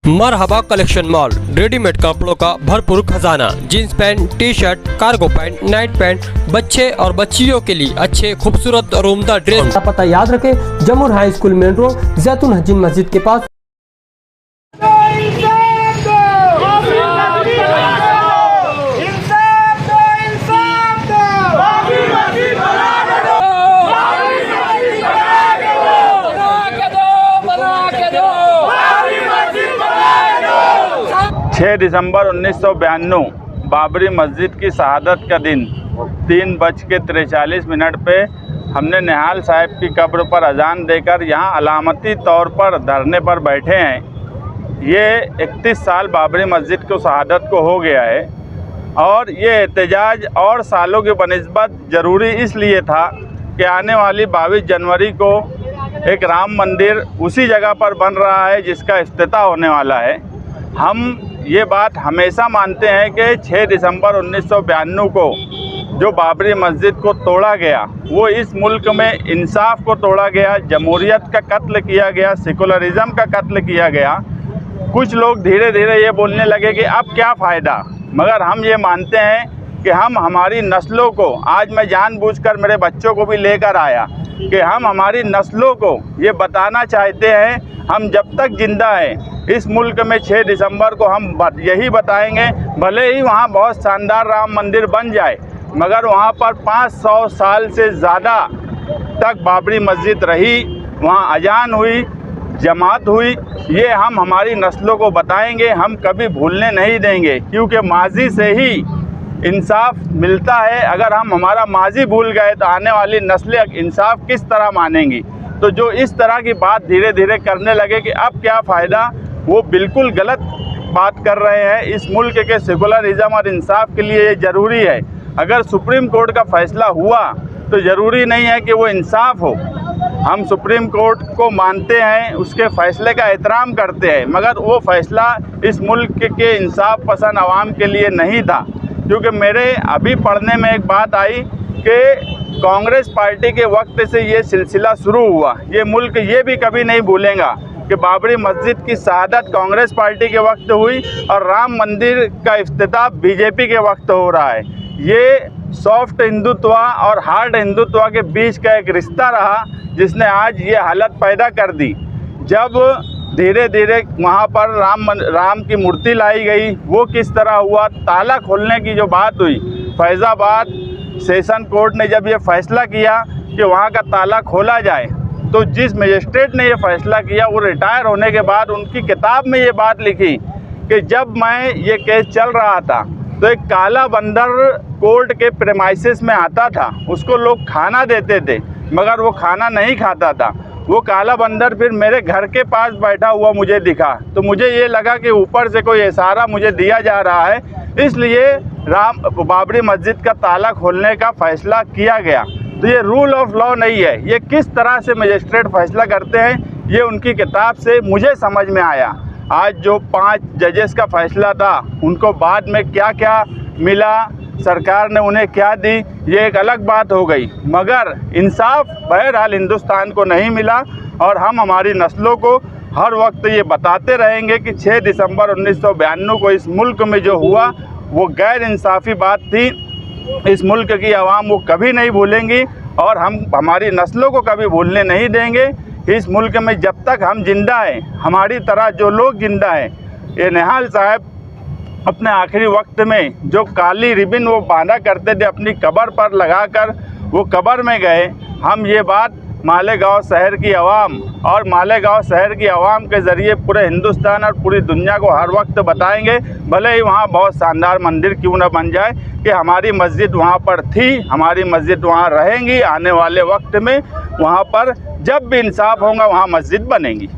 मरहबा collection mall, readymade कपड़ों का भरपूर खजाना, jeans pant, T shirt, cargo pant, night pant, बच्चे और बच्चियों के लिए अच्छे खूबसूरत और उम्दा ड्रेस। पता याद रखें, जमूर हाई स्कूल मेन रोड, जैतून हजीन मस्जिद के पास। छः दिसंबर 1992 बाबरी मस्जिद की शहादत का दिन 3:43 पे हमने निहाल साहब की कब्र पर अजान देकर यहाँ अलामती तौर पर धरने पर बैठे हैं। ये 31 साल बाबरी मस्जिद को शहादत को हो गया है और ये एहतजाज और सालों की बनिस्बत ज़रूरी इसलिए था कि आने वाली 22 जनवरी को एक राम मंदिर उसी जगह पर बन रहा है जिसका इफ्तिताह होने वाला है। हम ये बात हमेशा मानते हैं कि 6 दिसंबर 1992 को जो बाबरी मस्जिद को तोड़ा गया वो इस मुल्क में इंसाफ को तोड़ा गया, जमहूरियत का कत्ल किया गया, सेकुलरिज़म का कत्ल किया गया। कुछ लोग धीरे धीरे ये बोलने लगे कि अब क्या फ़ायदा, मगर हम ये मानते हैं कि हम हमारी नस्लों को, आज मैं जानबूझकर मेरे बच्चों को भी लेकर आया कि हम हमारी नस्लों को ये बताना चाहते हैं, हम जब तक ज़िंदा हैं इस मुल्क में 6 दिसंबर को हम यही बताएंगे, भले ही वहाँ बहुत शानदार राम मंदिर बन जाए मगर वहाँ पर 500 साल से ज़्यादा तक बाबरी मस्जिद रही, वहाँ अजान हुई, जमात हुई। ये हम हमारी नस्लों को बताएंगे, हम कभी भूलने नहीं देंगे, क्योंकि माजी से ही इंसाफ मिलता है। अगर हम हमारा माजी भूल गए तो आने वाली नस्लें इंसाफ किस तरह मानेंगी। तो जो इस तरह की बात धीरे धीरे करने लगे कि अब क्या फ़ायदा, वो बिल्कुल गलत बात कर रहे हैं। इस मुल्क के सेकुलरिज़म और इंसाफ के लिए ये ज़रूरी है। अगर सुप्रीम कोर्ट का फ़ैसला हुआ तो ज़रूरी नहीं है कि वो इंसाफ हो। हम सुप्रीम कोर्ट को मानते हैं, उसके फ़ैसले का एहतराम करते हैं, मगर वो फ़ैसला इस मुल्क के इंसाफ पसंद आवाम के लिए नहीं था। क्योंकि मेरे अभी पढ़ने में एक बात आई कि कांग्रेस पार्टी के वक्त से ये सिलसिला शुरू हुआ। ये मुल्क ये भी कभी नहीं भूलेगा कि बाबरी मस्जिद की शहादत कांग्रेस पार्टी के वक्त हुई और राम मंदिर का इफ्तिताह बीजेपी के वक्त हो रहा है। ये सॉफ्ट हिंदुत्व और हार्ड हिंदुत्व के बीच का एक रिश्ता रहा जिसने आज ये हालत पैदा कर दी। जब धीरे धीरे वहाँ पर राम की मूर्ति लाई गई, वो किस तरह हुआ, ताला खोलने की जो बात हुई, फैज़ाबाद सेशन कोर्ट ने जब ये फ़ैसला किया कि वहाँ का ताला खोला जाए, तो जिस मजिस्ट्रेट ने ये फ़ैसला किया वो रिटायर होने के बाद उनकी किताब में ये बात लिखी कि जब मैं ये केस चल रहा था तो एक काला बंदर कोर्ट के प्रेमाइसिस में आता था, उसको लोग खाना देते थे मगर वो खाना नहीं खाता था। वो काला बंदर फिर मेरे घर के पास बैठा हुआ मुझे दिखा, तो मुझे ये लगा कि ऊपर से कोई इशारा मुझे दिया जा रहा है, इसलिए बाबरी मस्जिद का ताला खोलने का फ़ैसला किया गया। तो ये रूल ऑफ लॉ नहीं है। ये किस तरह से मजिस्ट्रेट फ़ैसला करते हैं ये उनकी किताब से मुझे समझ में आया। आज जो 5 जजेस का फ़ैसला था उनको बाद में क्या क्या मिला, सरकार ने उन्हें क्या दी, ये एक अलग बात हो गई, मगर इंसाफ बहरहाल हिंदुस्तान को नहीं मिला। और हम हमारी नस्लों को हर वक्त ये बताते रहेंगे कि 6 दिसंबर 1992 को इस मुल्क में जो हुआ वो गैर इंसाफ़ी बात थी। इस मुल्क की आवाम वो कभी नहीं भूलेंगी और हम हमारी नस्लों को कभी भूलने नहीं देंगे। इस मुल्क में जब तक हम जिंदा हैं, हमारी तरह जो लोग जिंदा हैं, ये निहाल साहब अपने आखिरी वक्त में जो काली रिबन वो बांधा करते थे अपनी कब्र पर लगाकर वो कब्र में गए। हम ये बात मालेगांव शहर की आवाम और मालेगांव शहर की आवाम के ज़रिए पूरे हिंदुस्तान और पूरी दुनिया को हर वक्त बताएंगे, भले ही वहाँ बहुत शानदार मंदिर क्यों न बन जाए, कि हमारी मस्जिद वहाँ पर थी, हमारी मस्जिद वहाँ रहेंगी। आने वाले वक्त में वहाँ पर जब भी इंसाफ होगा वहाँ मस्जिद बनेगी।